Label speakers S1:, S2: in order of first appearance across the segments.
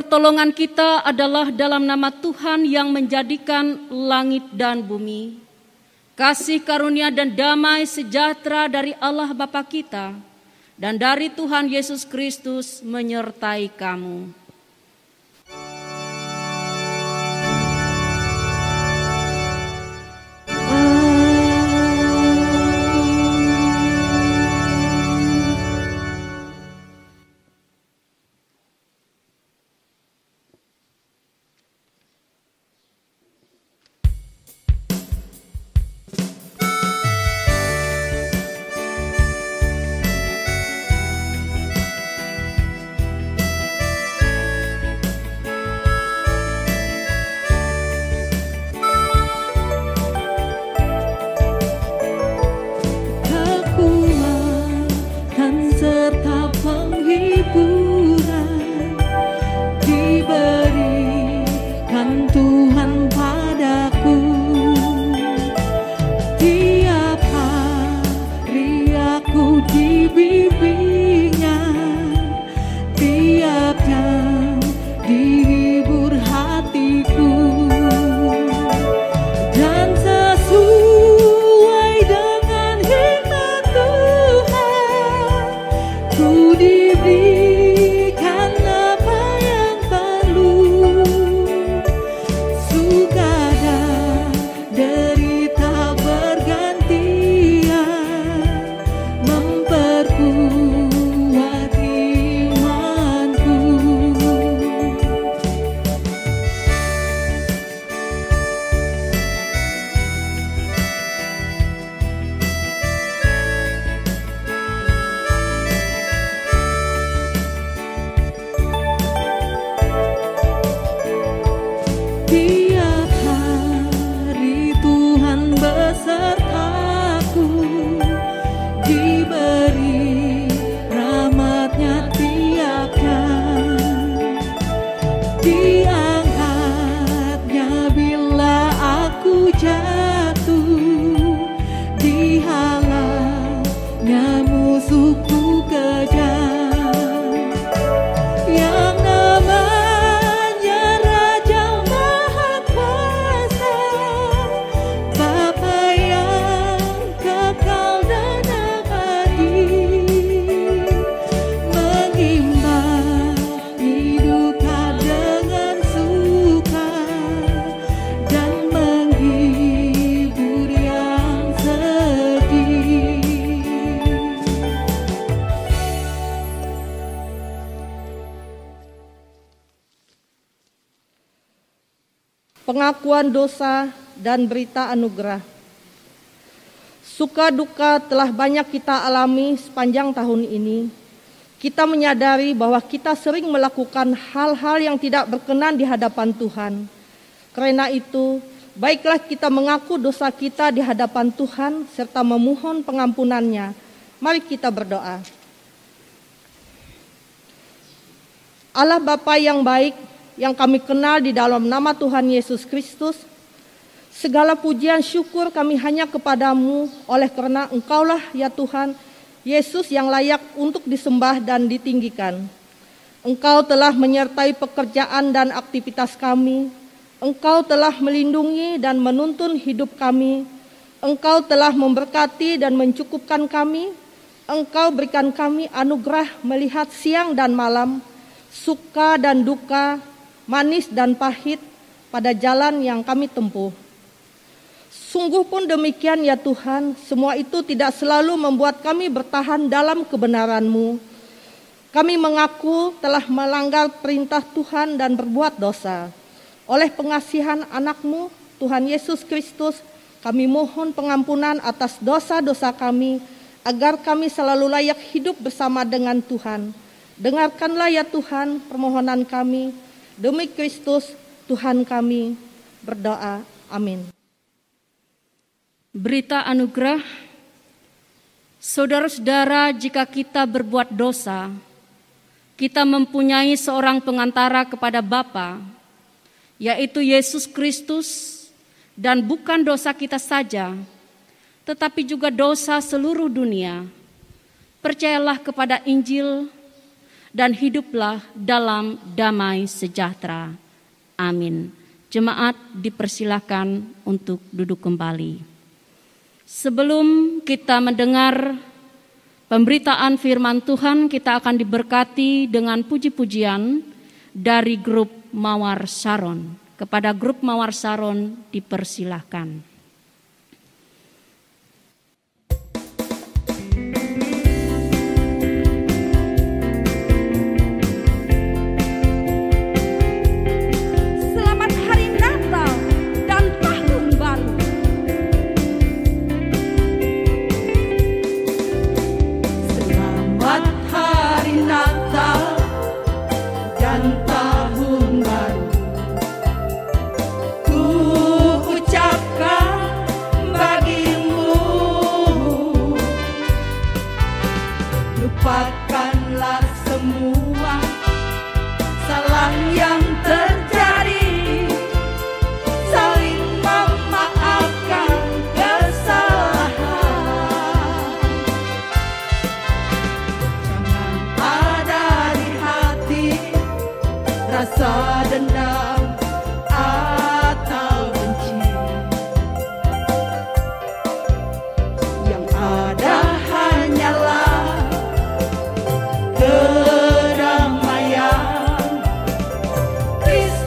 S1: Pertolongan kita adalah dalam nama Tuhan yang menjadikan langit dan bumi. Kasih karunia dan damai sejahtera dari Allah Bapa kita dan dari Tuhan Yesus Kristus menyertai kamu.
S2: Derita bergantian memperkuat hanya musuhku kejam, yang namanya Raja Maha Kuasa, Bapa yang kekal dan abadi, mengimbangi duka dengan suka dan menghibur yang sedih.
S3: Pengakuan dosa dan berita anugerah. Suka duka telah banyak kita alami sepanjang tahun ini. Kita menyadari bahwa kita sering melakukan hal-hal yang tidak berkenan di hadapan Tuhan. Karena itu, baiklah kita mengaku dosa kita di hadapan Tuhan serta memohon pengampunannya. Mari kita berdoa. Allah Bapa yang baik, yang kami kenal di dalam nama Tuhan Yesus Kristus, segala pujian syukur kami hanya kepadamu oleh karena Engkaulah ya Tuhan Yesus yang layak untuk disembah dan ditinggikan. Engkau telah menyertai pekerjaan dan aktivitas kami. Engkau telah melindungi dan menuntun hidup kami. Engkau telah memberkati dan mencukupkan kami. Engkau berikan kami anugerah melihat siang dan malam, suka dan duka, manis dan pahit pada jalan yang kami tempuh. Sungguh pun demikian ya Tuhan, semua itu tidak selalu membuat kami bertahan dalam kebenaran-Mu. Kami mengaku telah melanggar perintah Tuhan dan berbuat dosa. Oleh pengasihan anak-Mu, Tuhan Yesus Kristus, kami mohon pengampunan atas dosa-dosa kami, agar kami selalu layak hidup bersama dengan Tuhan. Dengarkanlah ya Tuhan permohonan kami. Demi Kristus Tuhan kami berdoa. Amin.
S1: Berita anugerah. Saudara-saudara, jika kita berbuat dosa, kita mempunyai seorang pengantara kepada Bapa, yaitu Yesus Kristus, dan bukan dosa kita saja, tetapi juga dosa seluruh dunia. Percayalah kepada Injil dan hiduplah dalam damai sejahtera. Amin. Jemaat dipersilakan untuk duduk kembali. Sebelum kita mendengar pemberitaan firman Tuhan, kita akan diberkati dengan puji-pujian dari grup Mawar Saron. Kepada grup Mawar Saron dipersilakan.
S2: Lupakanlah semua salah yang terjadi, saling memaafkan kesalahan. Jangan ada di hati rasa dendam atau benci. Yang ada hanyalah kedamaian Kristus.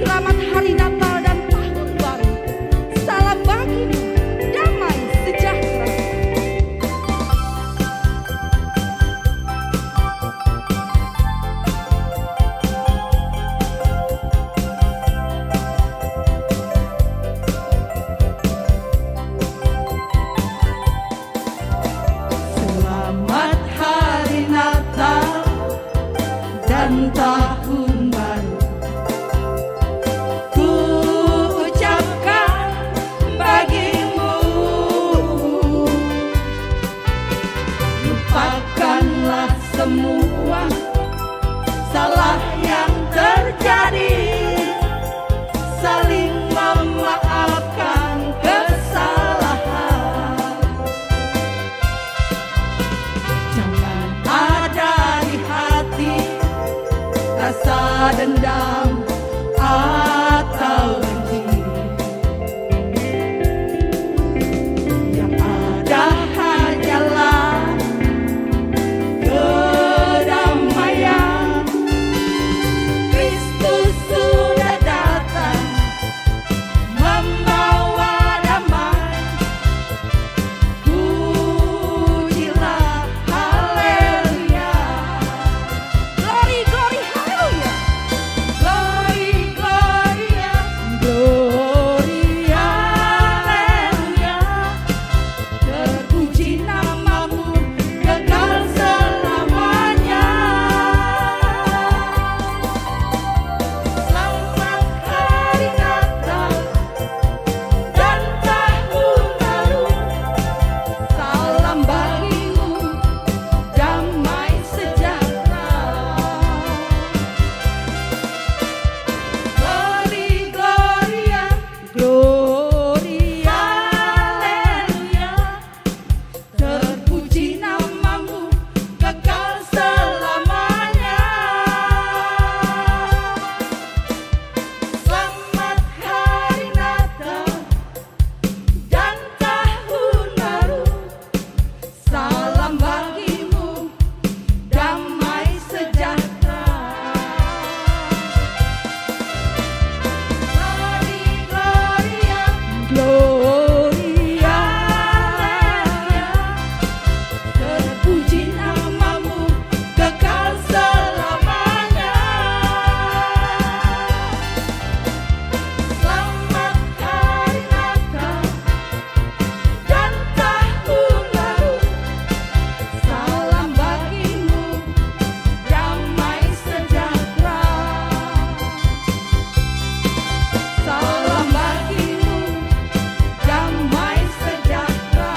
S2: Selamat Hari Natal dan Tahun Baru. Salam bagimu, damai sejahtera. Selamat Hari Natal dan Tahun Baru. Ku ucapkan bagimu, lupakanlah semua salah yang terjadi, saling memaafkan kesalahan. Jangan ada di hati rasa dendam atau benci. Yang ada hanyalah kedamaian. Kristus sudah datang membawa damai. Pujilah haleluya. Glory, glory, haleluya. Glory, gloria, gloria, haleluya. Terpuji namamu kekal selamanya. Selamat Hari Natal dan Tahun Baru. Salam bagimu, damai sejahtera. Glory, gloria, gloria, haleluya. Terpuji namamu kekal selamanya. Selamat Hari Natal dan Tahun Baru. Salam bagimu, damai sejahtera. Glory, gloria, gloria, haleluya. Terpuji namamu kekal selamanya. Selamat Hari Natal dan Tahun Baru. Salam bagimu, damai sejahtera. Salam bagimu, damai sejahtera.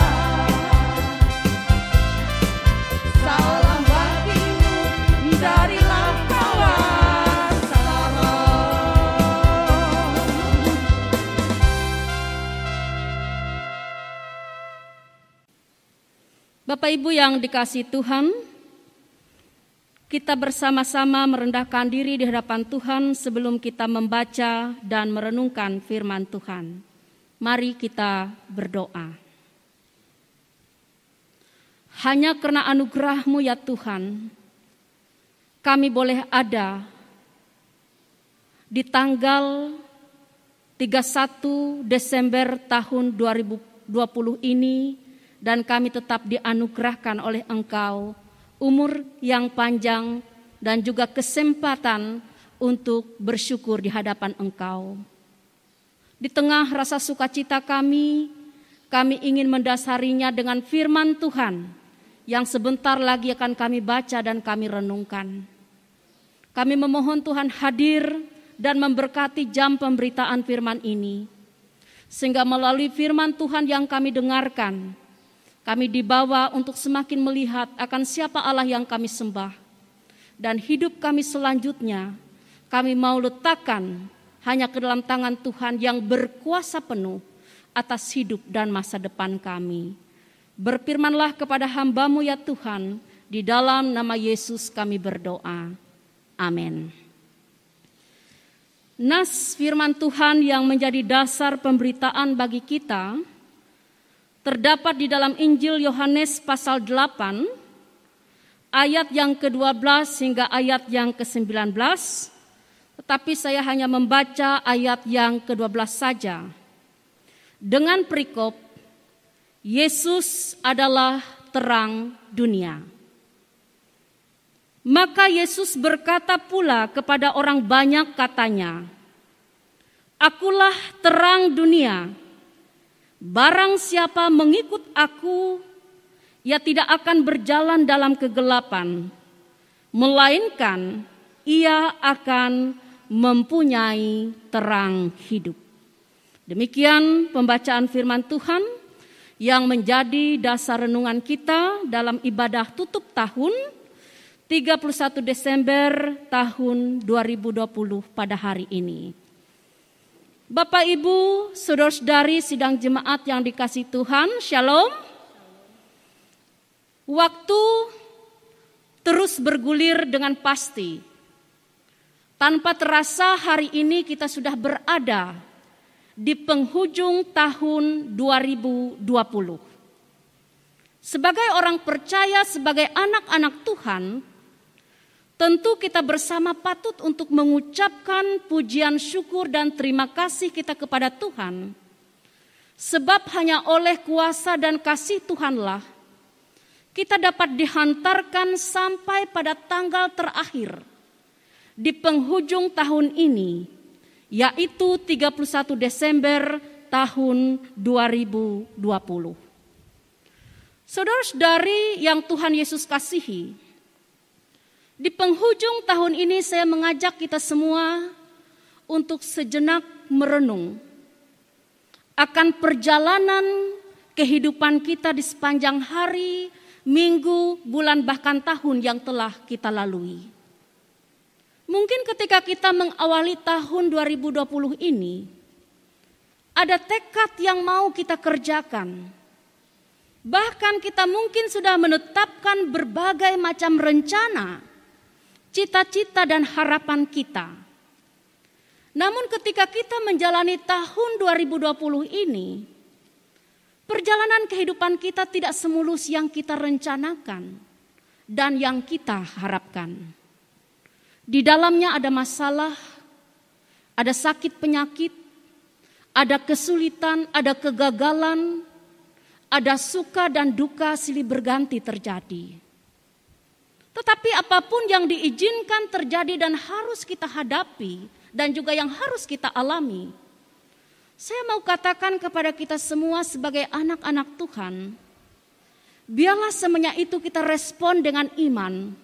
S2: Salam bagimu dari Lampawa Salam.
S1: Bapak Ibu yang dikasihi Tuhan, kita bersama-sama merendahkan diri di hadapan Tuhan sebelum kita membaca dan merenungkan firman Tuhan. Mari kita berdoa. Hanya karena anugerah-Mu ya Tuhan, kami boleh ada di tanggal 31 Desember tahun 2020 ini, dan kami tetap dianugerahkan oleh Engkau umur yang panjang dan juga kesempatan untuk bersyukur di hadapan Engkau. Di tengah rasa sukacita kami ingin mendasarinya dengan firman Tuhan yang sebentar lagi akan kami baca dan kami renungkan. Kami memohon Tuhan hadir dan memberkati jam pemberitaan firman ini, sehingga melalui firman Tuhan yang kami dengarkan, kami dibawa untuk semakin melihat akan siapa Allah yang kami sembah. Dan hidup kami selanjutnya, kami mau letakkan hanya ke dalam tangan Tuhan yang berkuasa penuh atas hidup dan masa depan kami. Berfirmanlah kepada hamba-Mu ya Tuhan, di dalam nama Yesus kami berdoa. Amin. Nas firman Tuhan yang menjadi dasar pemberitaan bagi kita terdapat di dalam Injil Yohanes pasal 8 ayat yang ke-12 hingga ayat yang ke-19, tetapi saya hanya membaca ayat yang ke-12 saja. Dengan perikop, Yesus adalah terang dunia. Maka Yesus berkata pula kepada orang banyak katanya, "Akulah terang dunia. Barang siapa mengikut aku, ia tidak akan berjalan dalam kegelapan, melainkan ia akan mempunyai terang hidup." Demikian pembacaan firman Tuhan yang menjadi dasar renungan kita dalam ibadah tutup tahun 31 Desember tahun 2020 pada hari ini. Bapak, Ibu, saudara-saudari sidang jemaat yang dikasihi Tuhan, Shalom. Waktu terus bergulir dengan pasti. Tanpa terasa hari ini kita sudah berada di penghujung tahun 2020. Sebagai orang percaya, sebagai anak-anak Tuhan, tentu kita bersama patut untuk mengucapkan pujian syukur dan terima kasih kita kepada Tuhan. Sebab hanya oleh kuasa dan kasih Tuhanlah kita dapat dihantarkan sampai pada tanggal terakhir di penghujung tahun ini, yaitu 31 Desember tahun 2020. Saudara-saudari yang Tuhan Yesus kasihi, di penghujung tahun ini saya mengajak kita semua untuk sejenak merenung akan perjalanan kehidupan kita di sepanjang hari, minggu, bulan, bahkan tahun yang telah kita lalui. Mungkin ketika kita mengawali tahun 2020 ini, ada tekad yang mau kita kerjakan. Bahkan kita mungkin sudah menetapkan berbagai macam rencana, cita-cita dan harapan kita. Namun ketika kita menjalani tahun 2020 ini, perjalanan kehidupan kita tidak semulus yang kita rencanakan dan yang kita harapkan. Di dalamnya ada masalah, ada sakit penyakit, ada kesulitan, ada kegagalan, ada suka dan duka silih berganti terjadi. Tetapi apapun yang diizinkan terjadi dan harus kita hadapi dan juga yang harus kita alami, saya mau katakan kepada kita semua sebagai anak-anak Tuhan, biarlah semuanya itu kita respon dengan iman,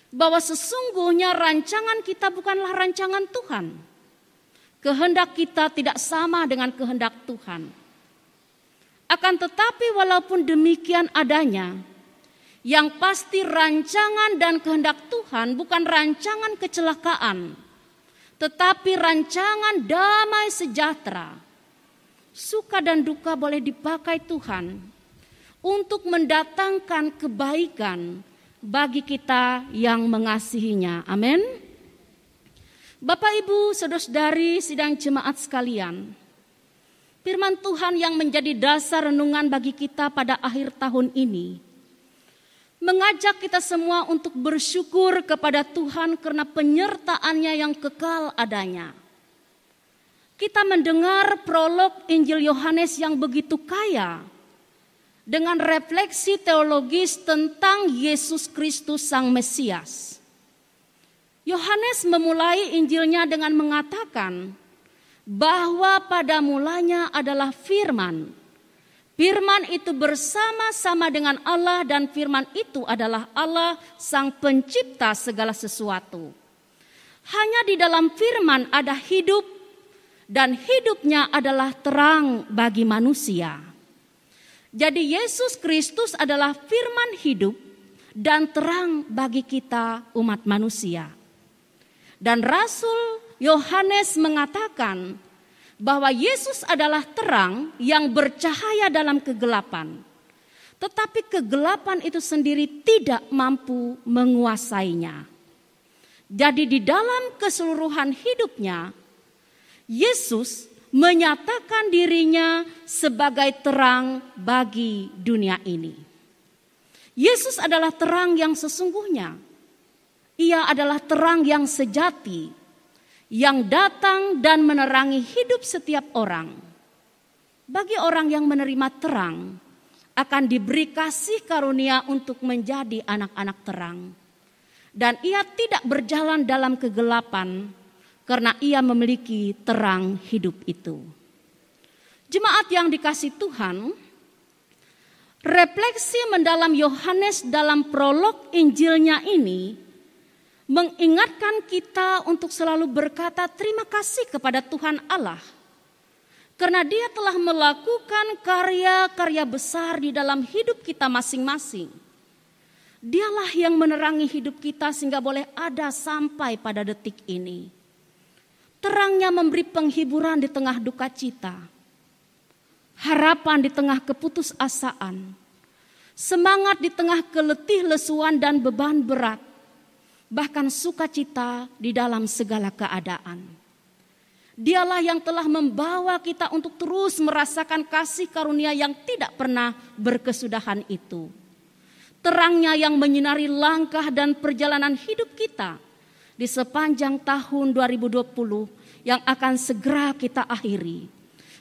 S1: bahwa sesungguhnya rancangan kita bukanlah rancangan Tuhan. Kehendak kita tidak sama dengan kehendak Tuhan. Akan tetapi walaupun demikian adanya, yang pasti rancangan dan kehendak Tuhan bukan rancangan kecelakaan, tetapi rancangan damai sejahtera. Suka dan duka boleh dipakai Tuhan untuk mendatangkan kebaikan bagi kita yang mengasihinya. Amin. Bapak, Ibu, saudara-saudari sidang jemaat sekalian, firman Tuhan yang menjadi dasar renungan bagi kita pada akhir tahun ini mengajak kita semua untuk bersyukur kepada Tuhan karena penyertaan-Nya yang kekal adanya. Kita mendengar prolog Injil Yohanes yang begitu kaya dengan refleksi teologis tentang Yesus Kristus Sang Mesias. Yohanes memulai Injilnya dengan mengatakan bahwa pada mulanya adalah firman. Firman itu bersama-sama dengan Allah dan firman itu adalah Allah Sang Pencipta segala sesuatu. Hanya di dalam firman ada hidup dan hidupnya adalah terang bagi manusia. Jadi Yesus Kristus adalah firman hidup dan terang bagi kita umat manusia. Dan Rasul Yohanes mengatakan bahwa Yesus adalah terang yang bercahaya dalam kegelapan. Tetapi kegelapan itu sendiri tidak mampu menguasainya. Jadi di dalam keseluruhan hidupnya, Yesus menyatakan dirinya sebagai terang bagi dunia ini. Yesus adalah terang yang sesungguhnya. Ia adalah terang yang sejati yang datang dan menerangi hidup setiap orang. Bagi orang yang menerima terang, akan diberi kasih karunia untuk menjadi anak-anak terang. Dan ia tidak berjalan dalam kegelapan, karena ia memiliki terang hidup itu. Jemaat yang dikasihi Tuhan, refleksi mendalam Yohanes dalam prolog Injilnya ini mengingatkan kita untuk selalu berkata terima kasih kepada Tuhan Allah. Karena Dia telah melakukan karya-karya besar di dalam hidup kita masing-masing. Dialah yang menerangi hidup kita sehingga boleh ada sampai pada detik ini. Terangnya memberi penghiburan di tengah duka cita, harapan di tengah keputusasaan, semangat di tengah keletih lesuan dan beban berat, bahkan sukacita di dalam segala keadaan. Dialah yang telah membawa kita untuk terus merasakan kasih karunia yang tidak pernah berkesudahan itu. Terangnya yang menyinari langkah dan perjalanan hidup kita di sepanjang tahun 2020 yang akan segera kita akhiri.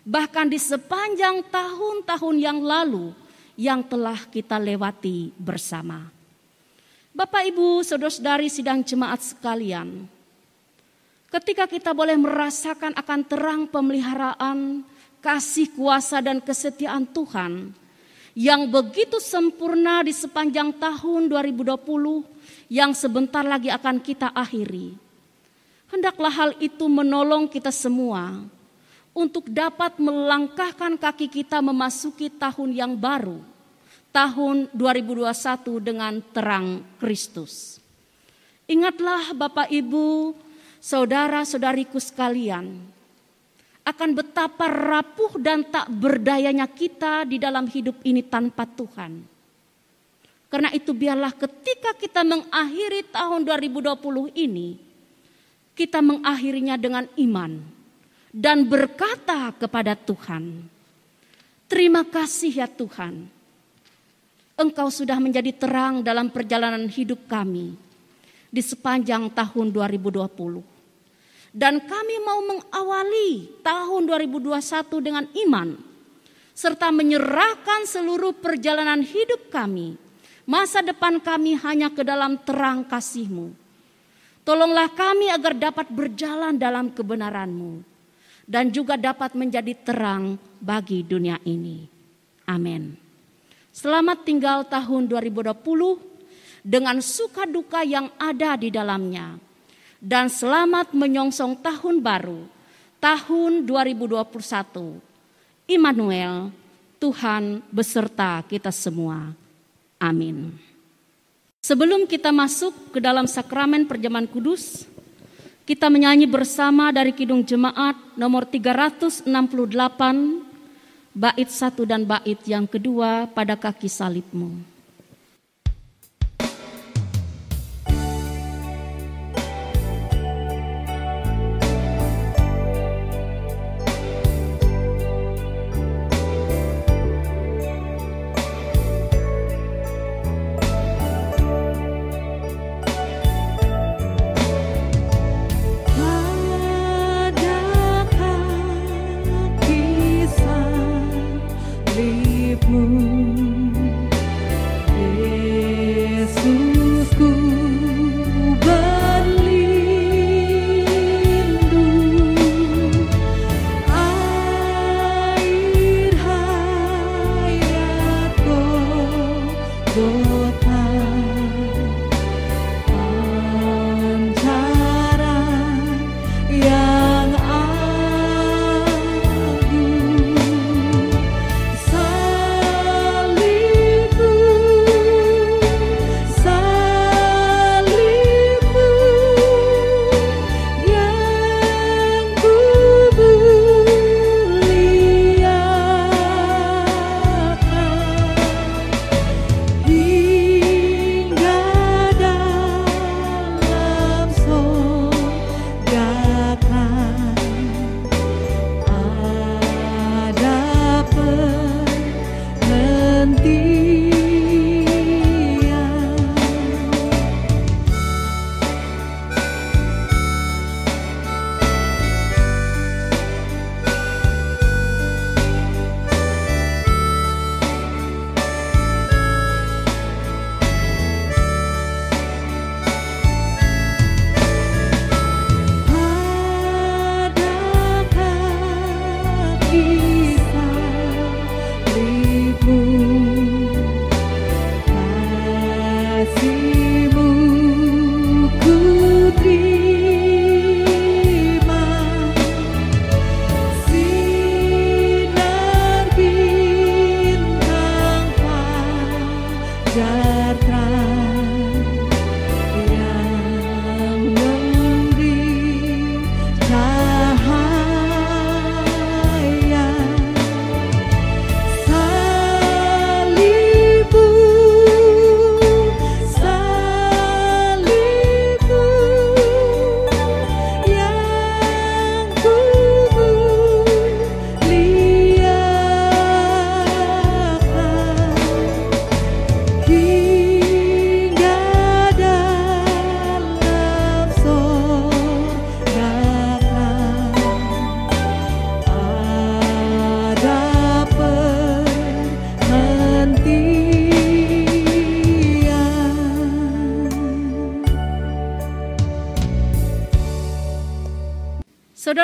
S1: Bahkan di sepanjang tahun-tahun yang lalu yang telah kita lewati bersama. Bapak, Ibu, saudara-saudari sidang jemaat sekalian, ketika kita boleh merasakan akan terang pemeliharaan, kasih kuasa dan kesetiaan Tuhan yang begitu sempurna di sepanjang tahun 2020 yang sebentar lagi akan kita akhiri. Hendaklah hal itu menolong kita semua untuk dapat melangkahkan kaki kita memasuki tahun yang baru, tahun 2021 dengan terang Kristus. Ingatlah Bapak, Ibu, saudara-saudariku sekalian, akan betapa rapuh dan tak berdayanya kita di dalam hidup ini tanpa Tuhan. Karena itu biarlah ketika kita mengakhiri tahun 2020 ini, kita mengakhirinya dengan iman dan berkata kepada Tuhan, terima kasih ya Tuhan, Engkau sudah menjadi terang dalam perjalanan hidup kami di sepanjang tahun 2020. Dan kami mau mengawali tahun 2021 dengan iman, serta menyerahkan seluruh perjalanan hidup kami, masa depan kami hanya ke dalam terang kasih-Mu. Tolonglah kami agar dapat berjalan dalam kebenaran-Mu, dan juga dapat menjadi terang bagi dunia ini. Amin. Selamat tinggal tahun 2020 dengan suka duka yang ada di dalamnya. Dan selamat menyongsong tahun baru, tahun 2021. Immanuel, Tuhan beserta kita semua. Amin. Sebelum kita masuk ke dalam sakramen perjamuan kudus, kita menyanyi bersama dari Kidung Jemaat nomor 368, bait 1 dan bait yang kedua, pada kaki salib-Mu.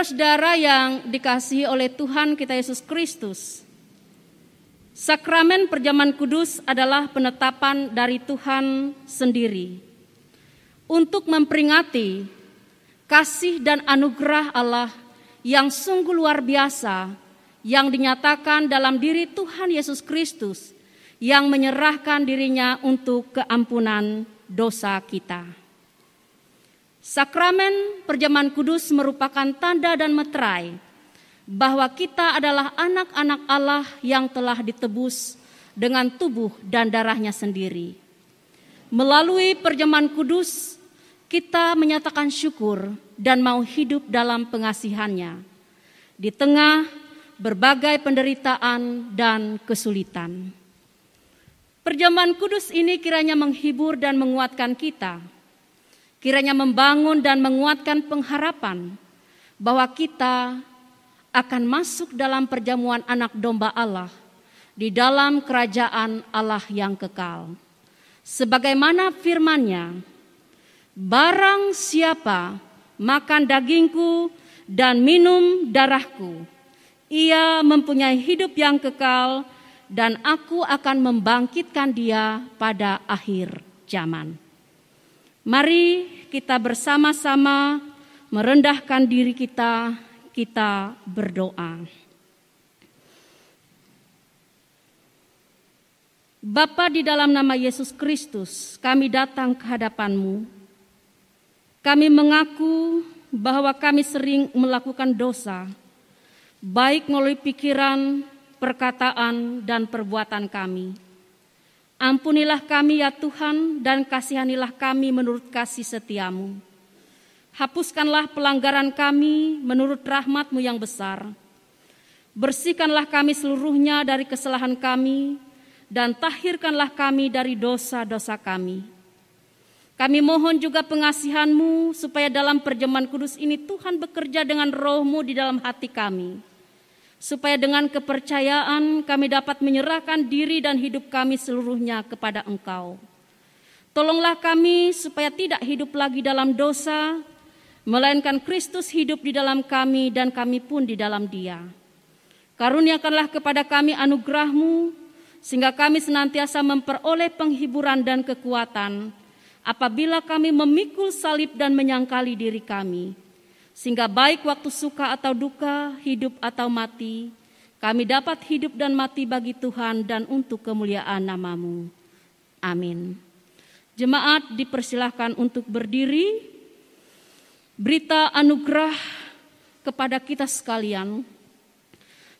S1: Saudara-saudara yang dikasihi oleh Tuhan kita Yesus Kristus, sakramen perjamuan kudus adalah penetapan dari Tuhan sendiri untuk memperingati kasih dan anugerah Allah yang sungguh luar biasa yang dinyatakan dalam diri Tuhan Yesus Kristus yang menyerahkan dirinya untuk keampunan dosa kita. Sakramen perjamuan kudus merupakan tanda dan meterai bahwa kita adalah anak-anak Allah yang telah ditebus dengan tubuh dan darahnya sendiri. Melalui perjamuan kudus, kita menyatakan syukur dan mau hidup dalam pengasihannya di tengah berbagai penderitaan dan kesulitan. Perjamuan kudus ini kiranya menghibur dan menguatkan kita, kiranya membangun dan menguatkan pengharapan bahwa kita akan masuk dalam perjamuan anak domba Allah di dalam kerajaan Allah yang kekal. Sebagaimana firman-Nya, barang siapa makan dagingku dan minum darahku, ia mempunyai hidup yang kekal dan aku akan membangkitkan dia pada akhir zaman. Mari kita bersama-sama merendahkan diri kita berdoa. Bapa, di dalam nama Yesus Kristus, kami datang ke hadapan-Mu. Kami mengaku bahwa kami sering melakukan dosa, baik melalui pikiran, perkataan, dan perbuatan kami. Ampunilah kami ya Tuhan, dan kasihanilah kami menurut kasih setia-Mu. Hapuskanlah pelanggaran kami menurut rahmat-Mu yang besar. Bersihkanlah kami seluruhnya dari kesalahan kami, dan tahirkanlah kami dari dosa-dosa kami. Kami mohon juga pengasihan-Mu supaya dalam perjamuan kudus ini Tuhan bekerja dengan roh-Mu di dalam hati kami. Supaya dengan kepercayaan kami dapat menyerahkan diri dan hidup kami seluruhnya kepada Engkau. Tolonglah kami supaya tidak hidup lagi dalam dosa, melainkan Kristus hidup di dalam kami dan kami pun di dalam Dia. Karuniakanlah kepada kami anugerah-Mu, sehingga kami senantiasa memperoleh penghiburan dan kekuatan apabila kami memikul salib dan menyangkali diri kami. Sehingga baik waktu suka atau duka, hidup atau mati, kami dapat hidup dan mati bagi Tuhan dan untuk kemuliaan nama-Mu. Amin. Jemaat dipersilahkan untuk berdiri. Berita anugerah kepada kita sekalian.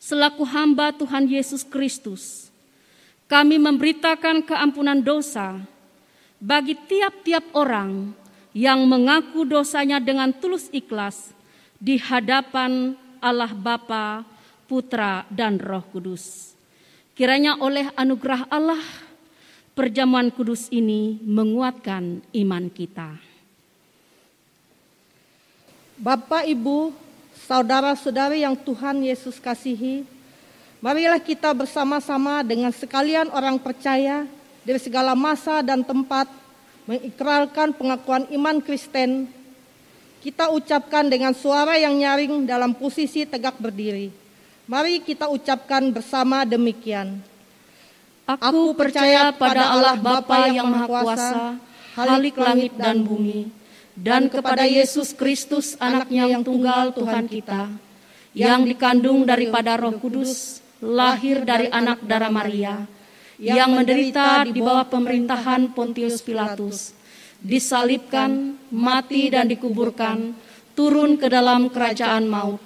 S1: Selaku hamba Tuhan Yesus Kristus, kami memberitakan keampunan dosa bagi tiap-tiap orang yang mengaku dosanya dengan tulus ikhlas di hadapan Allah Bapa, Putra, dan Roh Kudus. Kiranya oleh anugerah Allah, perjamuan kudus ini menguatkan iman kita.
S3: Bapak, Ibu, saudara-saudari yang Tuhan Yesus kasihi, marilah kita bersama-sama dengan sekalian orang percaya dari segala masa dan tempat mengikrarkan pengakuan iman Kristen. Kita ucapkan dengan suara yang nyaring dalam posisi tegak berdiri. Mari kita ucapkan bersama demikian.
S1: Aku percaya pada Allah Bapa yang Maha Kuasa, Khalik langit dan bumi, dan kepada Yesus Kristus anaknya yang tunggal Tuhan kita, yang dikandung daripada Roh Kudus, lahir dari anak darah Maria, yang menderita di bawah pemerintahan Pontius Pilatus, disalibkan, mati dan dikuburkan, turun ke dalam kerajaan maut.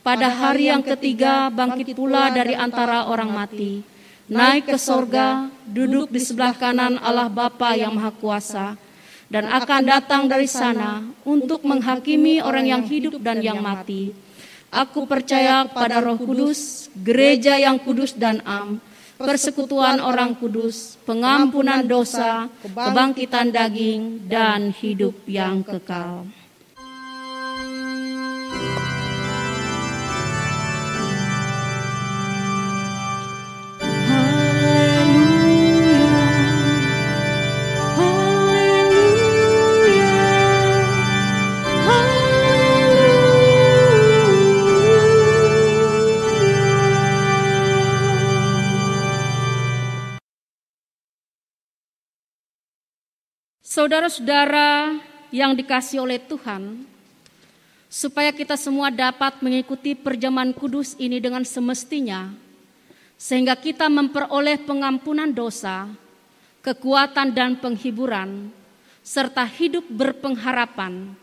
S1: Pada hari yang ketiga bangkit pula dari antara orang mati, naik ke sorga, duduk di sebelah kanan Allah Bapa yang Maha Kuasa, dan akan datang dari sana untuk menghakimi orang yang hidup dan yang mati. Aku percaya pada Roh Kudus, gereja yang kudus dan am, persekutuan orang kudus, pengampunan dosa, kebangkitan daging, dan hidup yang kekal. Saudara-saudara yang dikasihi oleh Tuhan, supaya kita semua dapat mengikuti perjamuan kudus ini dengan semestinya, sehingga kita memperoleh pengampunan dosa, kekuatan dan penghiburan, serta hidup berpengharapan.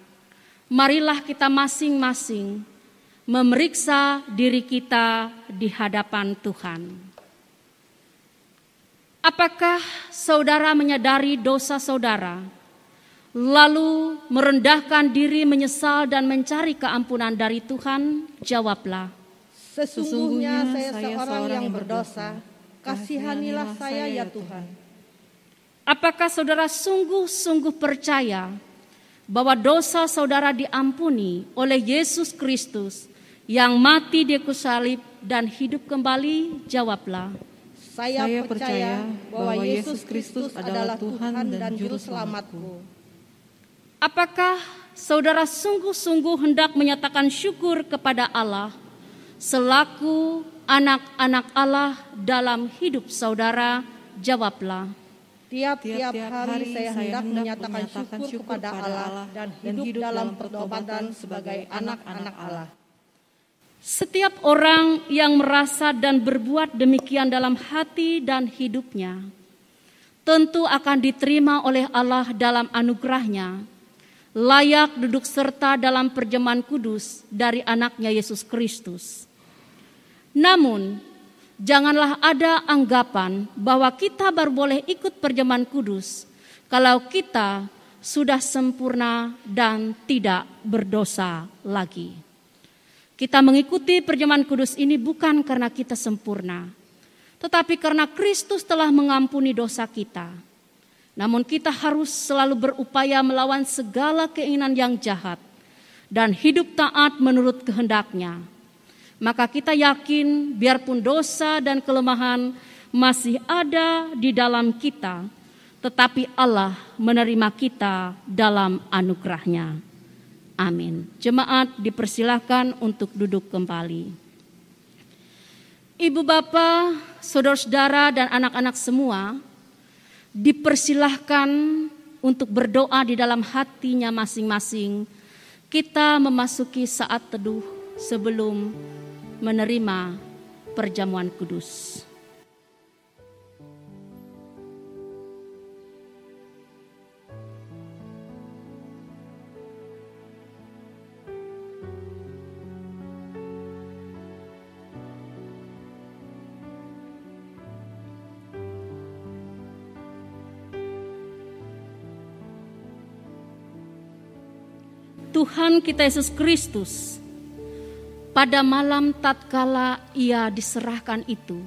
S1: Marilah kita masing-masing memeriksa diri kita di hadapan Tuhan. Apakah saudara menyadari dosa saudara, lalu merendahkan diri, menyesal dan mencari keampunan dari Tuhan? Jawablah,
S3: Sesungguhnya saya seorang yang berdosa, kasihanilah saya ya Tuhan.
S1: Apakah saudara sungguh-sungguh percaya bahwa dosa saudara diampuni oleh Yesus Kristus yang mati di kayu salib dan hidup kembali? Jawablah,
S3: Saya percaya bahwa Yesus Kristus adalah Tuhan dan Juru Selamatku.
S1: apakah saudara sungguh-sungguh hendak menyatakan syukur kepada Allah selaku anak-anak Allah dalam hidup saudara? Jawablah,
S3: Tiap-tiap hari saya hendak menyatakan syukur kepada Allah dan hidup dalam pertobatan sebagai anak-anak Allah.
S1: setiap orang yang merasa dan berbuat demikian dalam hati dan hidupnya tentu akan diterima oleh Allah dalam anugerah-Nya, layak duduk serta dalam perjamuan kudus dari anaknya Yesus Kristus. Namun, janganlah ada anggapan bahwa kita baru boleh ikut perjamuan kudus kalau kita sudah sempurna dan tidak berdosa lagi. Kita mengikuti perjamuan kudus ini bukan karena kita sempurna, tetapi karena Kristus telah mengampuni dosa kita. Namun kita harus selalu berupaya melawan segala keinginan yang jahat dan hidup taat menurut kehendak-Nya. Maka kita yakin biarpun dosa dan kelemahan masih ada di dalam kita, tetapi Allah menerima kita dalam anugerah-Nya. Amin. Jemaat dipersilahkan untuk duduk kembali. Ibu bapa, saudara-saudara dan anak-anak semua dipersilahkan untuk berdoa di dalam hatinya masing-masing. Kita memasuki saat teduh sebelum menerima perjamuan kudus. Tuhan kita Yesus Kristus, pada malam tatkala Ia diserahkan itu,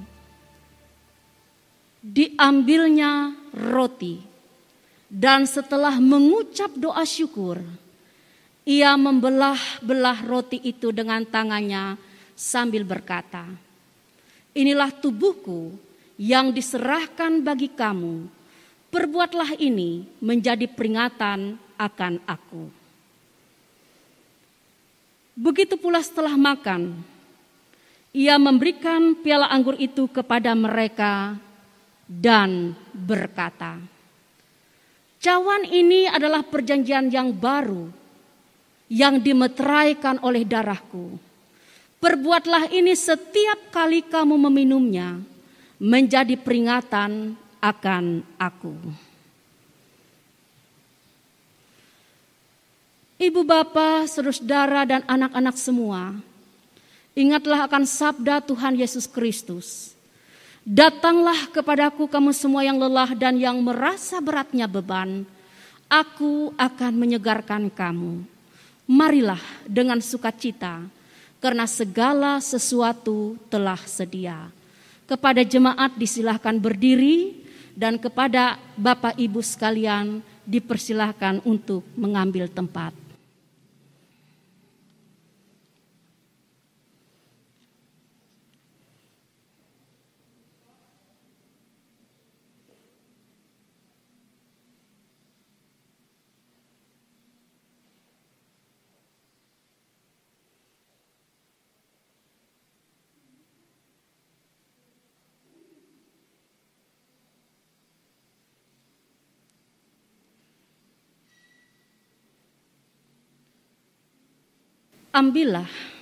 S1: diambilnya roti, dan setelah mengucap doa syukur, Ia membelah-belah roti itu dengan tangannya sambil berkata, "Inilah tubuhku yang diserahkan bagi kamu, perbuatlah ini menjadi peringatan akan aku." Begitu pula setelah makan, Ia memberikan piala anggur itu kepada mereka dan berkata, "Cawan ini adalah perjanjian yang baru yang dimeteraikan oleh darahku. Perbuatlah ini setiap kali kamu meminumnya menjadi peringatan akan aku." Ibu bapa, saudara-saudara dan anak-anak semua, ingatlah akan sabda Tuhan Yesus Kristus. "Datanglah kepadaku kamu semua yang lelah dan yang merasa beratnya beban, aku akan menyegarkan kamu. Marilah dengan sukacita, karena segala sesuatu telah sedia." Kepada jemaat disilahkan berdiri, dan kepada Bapak Ibu sekalian dipersilahkan untuk mengambil tempat. Ambillah.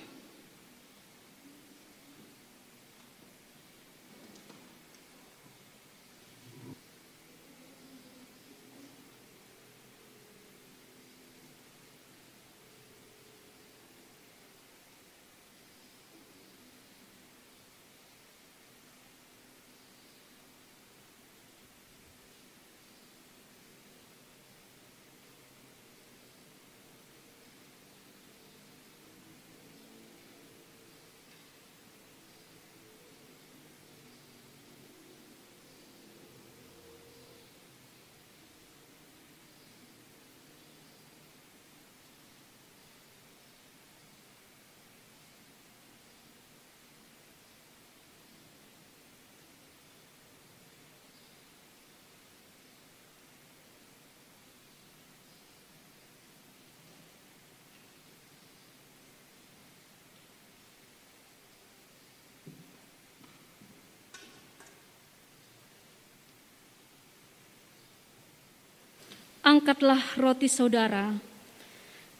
S1: Angkatlah roti saudara.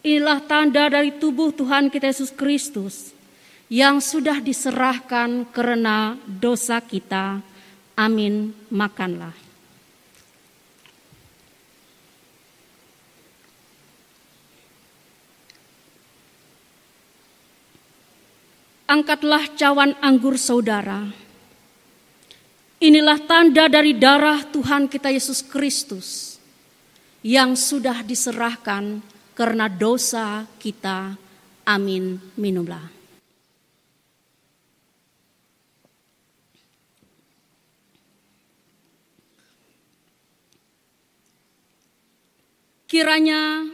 S1: Inilah tanda dari tubuh Tuhan kita Yesus Kristus yang sudah diserahkan karena dosa kita. Amin. Makanlah. Angkatlah cawan anggur saudara. Inilah tanda dari darah Tuhan kita Yesus Kristus yang sudah diserahkan karena dosa kita. Amin. Minumlah. Kiranya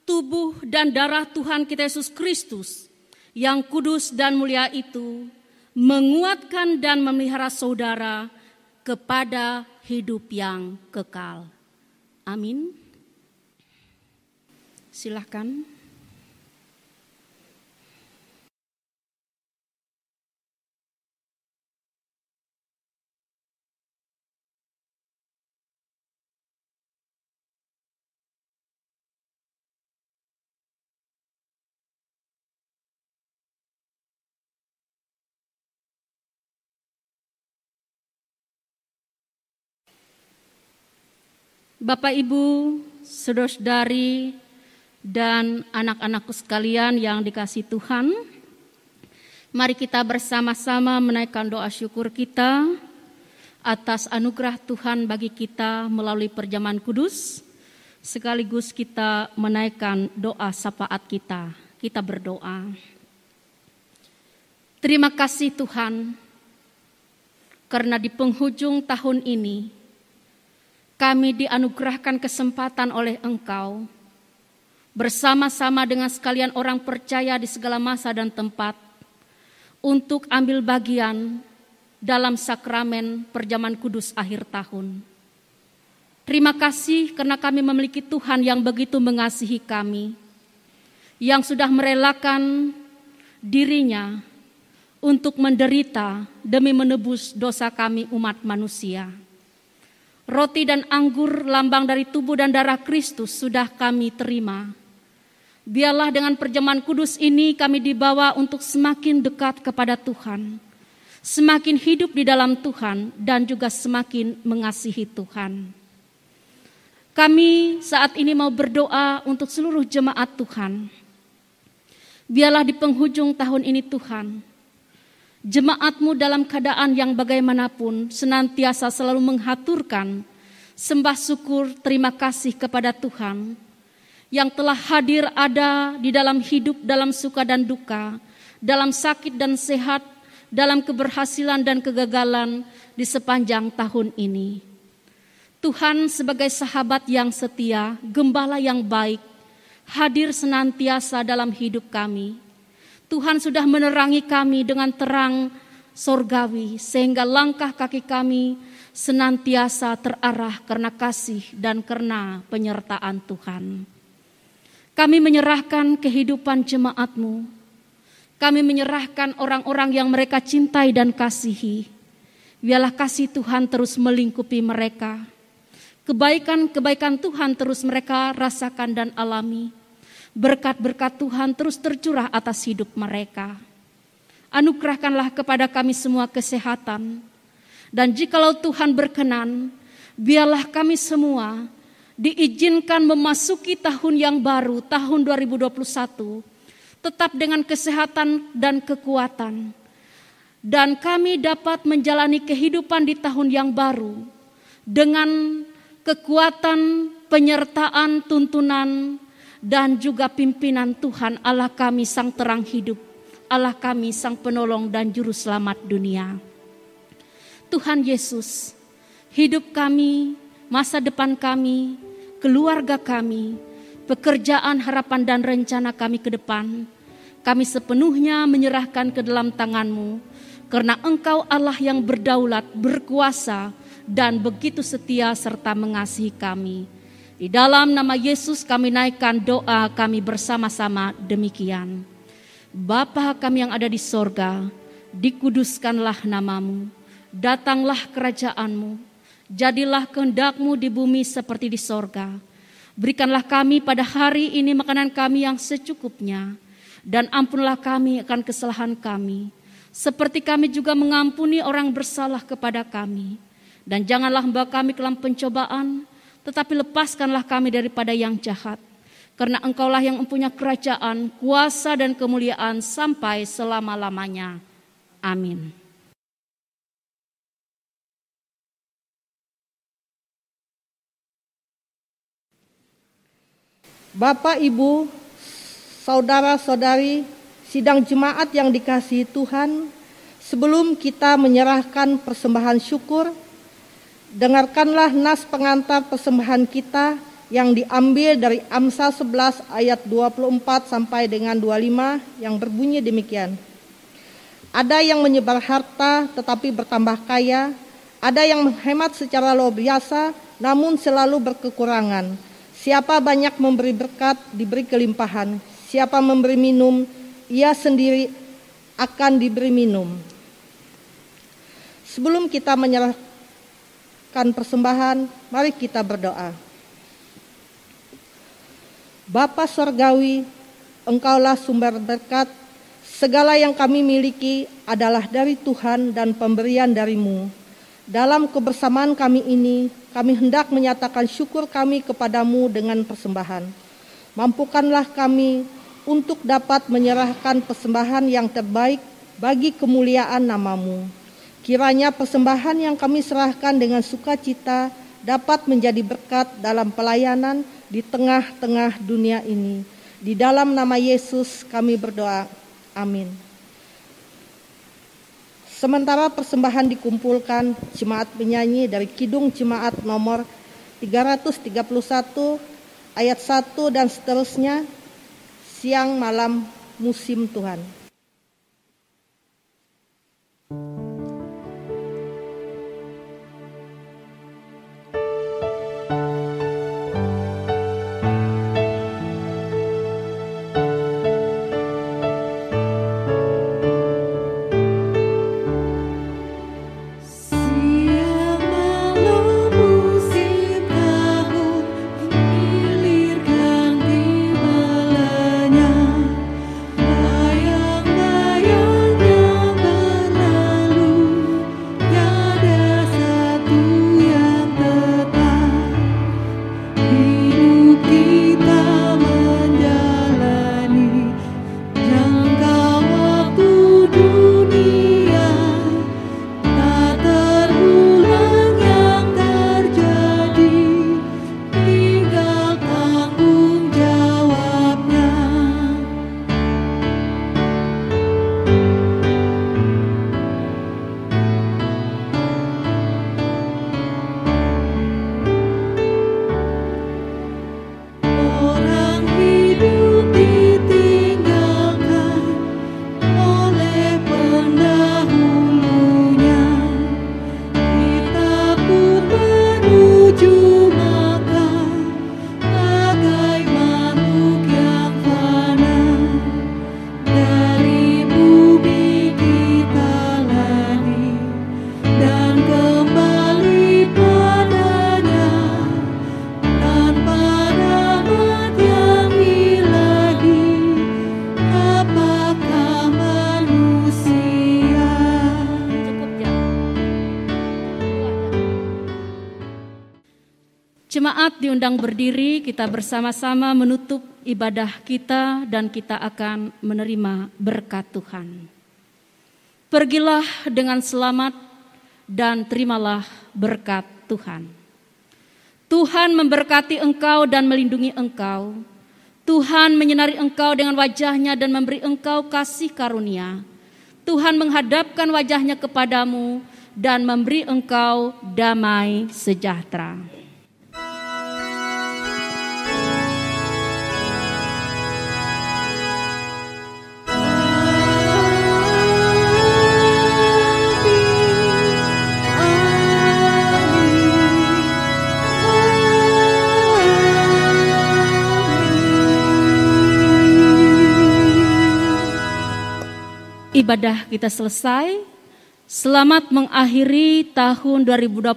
S1: tubuh dan darah Tuhan kita Yesus Kristus yang kudus dan mulia itu menguatkan dan memelihara saudara kepada hidup yang kekal. Amin. Silakan. Bapak, Ibu, saudara-saudari, dan anak-anakku sekalian yang dikasihi Tuhan, mari kita bersama-sama menaikkan doa syukur kita atas anugerah Tuhan bagi kita melalui perjamuan kudus, sekaligus kita menaikkan doa syafaat kita. Kita berdoa. Terima kasih Tuhan, karena di penghujung tahun ini kami dianugerahkan kesempatan oleh Engkau bersama-sama dengan sekalian orang percaya di segala masa dan tempat untuk ambil bagian dalam sakramen perjamuan kudus akhir tahun. Terima kasih karena kami memiliki Tuhan yang begitu mengasihi kami, yang sudah merelakan dirinya untuk menderita demi menebus dosa kami umat manusia. Roti dan anggur lambang dari tubuh dan darah Kristus sudah kami terima. Biarlah dengan perjamuan kudus ini kami dibawa untuk semakin dekat kepada Tuhan, semakin hidup di dalam Tuhan, dan juga semakin mengasihi Tuhan. Kami saat ini mau berdoa untuk seluruh jemaat Tuhan. Biarlah di penghujung tahun ini Tuhan, jemaat-Mu dalam keadaan yang bagaimanapun senantiasa selalu menghaturkan sembah syukur terima kasih kepada Tuhan yang telah hadir ada di dalam hidup, dalam suka dan duka, dalam sakit dan sehat, dalam keberhasilan dan kegagalan di sepanjang tahun ini. Tuhan sebagai sahabat yang setia, gembala yang baik, hadir senantiasa dalam hidup kami. Tuhan sudah menerangi kami dengan terang sorgawi, sehingga langkah kaki kami senantiasa terarah karena kasih dan karena penyertaan Tuhan. Kami menyerahkan kehidupan jemaat-Mu. Kami menyerahkan orang-orang yang mereka cintai dan kasihi. Biarlah kasih Tuhan terus melingkupi mereka. Kebaikan-kebaikan Tuhan terus mereka rasakan dan alami. Berkat-berkat Tuhan terus tercurah atas hidup mereka. Anugerahkanlah kepada kami semua kesehatan. Dan jikalau Tuhan berkenan, biarlah kami semua diizinkan memasuki tahun yang baru, tahun 2021, tetap dengan kesehatan dan kekuatan. Dan kami dapat menjalani kehidupan di tahun yang baru dengan kekuatan, penyertaan, tuntunan, dan juga pimpinan Tuhan Allah kami Sang Terang Hidup, Allah kami Sang Penolong dan Juru Selamat dunia. Tuhan Yesus, hidup kami, masa depan kami, keluarga kami, pekerjaan, harapan dan rencana kami ke depan, kami sepenuhnya menyerahkan ke dalam tangan-Mu, karena Engkau Allah yang berdaulat, berkuasa, dan begitu setia serta mengasihi kami. Di dalam nama Yesus kami naikkan doa kami bersama-sama demikian. Bapa kami yang ada di sorga, dikuduskanlah nama-Mu, datanglah kerajaan-Mu, jadilah kehendak-Mu di bumi seperti di sorga. Berikanlah kami pada hari ini makanan kami yang secukupnya, dan ampunlah kami akan kesalahan kami, seperti kami juga mengampuni orang bersalah kepada kami. Dan janganlah membawa kami ke dalam pencobaan, tetapi lepaskanlah kami daripada yang jahat. Karena Engkaulah yang mempunyai kerajaan, kuasa dan kemuliaan sampai selama-lamanya. Amin.
S3: Bapak, Ibu, saudara-saudari, sidang jemaat yang dikasihi Tuhan, sebelum kita menyerahkan persembahan syukur, dengarkanlah nas pengantar persembahan kita yang diambil dari Amsal 11 ayat 24 sampai dengan 25 yang berbunyi demikian. Ada yang menyebar harta tetapi bertambah kaya, ada yang menghemat secara luar biasa namun selalu berkekurangan. Siapa banyak memberi berkat diberi kelimpahan, siapa memberi minum ia sendiri akan diberi minum. Sebelum kita menyerahkan persembahan, mari kita berdoa. Bapa Sorgawi, Engkaulah sumber berkat, segala yang kami miliki adalah dari Tuhan dan pemberian dari-Mu. Dalam kebersamaan kami ini, kami hendak menyatakan syukur kami kepadamu dengan persembahan. Mampukanlah kami untuk dapat menyerahkan persembahan yang terbaik bagi kemuliaan nama-Mu. Kiranya persembahan yang kami serahkan dengan sukacita dapat menjadi berkat dalam pelayanan di tengah-tengah dunia ini. Di dalam nama Yesus kami berdoa. Amin. Sementara persembahan dikumpulkan, jemaat penyanyi dari Kidung Jemaat nomor 331 ayat 1 dan seterusnya, siang malam musim Tuhan.
S4: Hilirkan di balanya, bayar
S1: Jemaat diundang berdiri, kita bersama-sama menutup ibadah kita dan kita akan menerima berkat Tuhan. Pergilah dengan selamat dan terimalah berkat Tuhan. Tuhan memberkati engkau dan melindungi engkau. Tuhan menyinari engkau dengan wajah-Nya dan memberi engkau kasih karunia. Tuhan menghadapkan wajah-Nya kepadamu dan memberi engkau damai sejahtera. Ibadah kita selesai. Selamat mengakhiri tahun 2020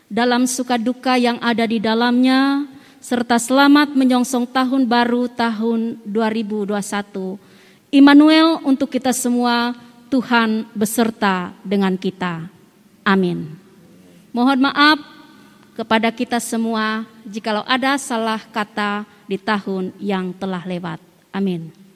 S1: dalam suka duka yang ada di dalamnya, serta selamat menyongsong tahun baru tahun 2021. Immanuel untuk kita semua, Tuhan beserta dengan kita. Amin. Mohon maaf kepada kita semua jikalau ada salah kata di tahun yang telah lewat. Amin.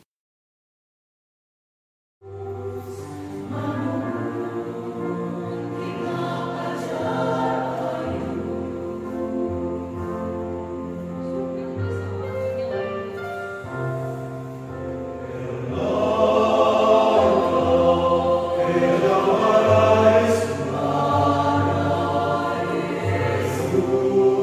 S4: Yesus